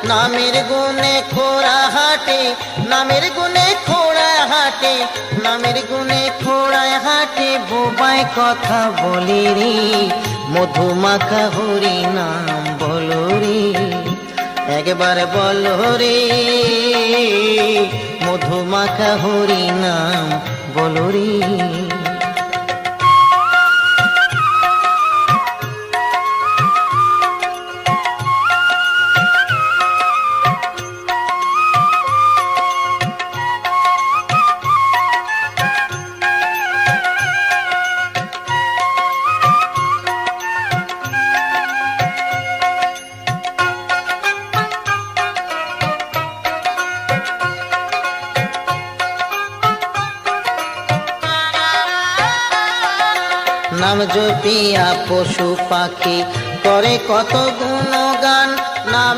নামের গুণে খোড়া হাটে, নামের গুণে খোড়া হাটে, নামের গুণে খোড়ায় হাটে, বোবায় কথা বলে রে, মধুমাখা হরি নাম বলো রে, একবার বলো রে, মধুমাখা হরি নাম বলো রে। নাম জপিয়া পশু পাখি করে কত গুণগান, নাম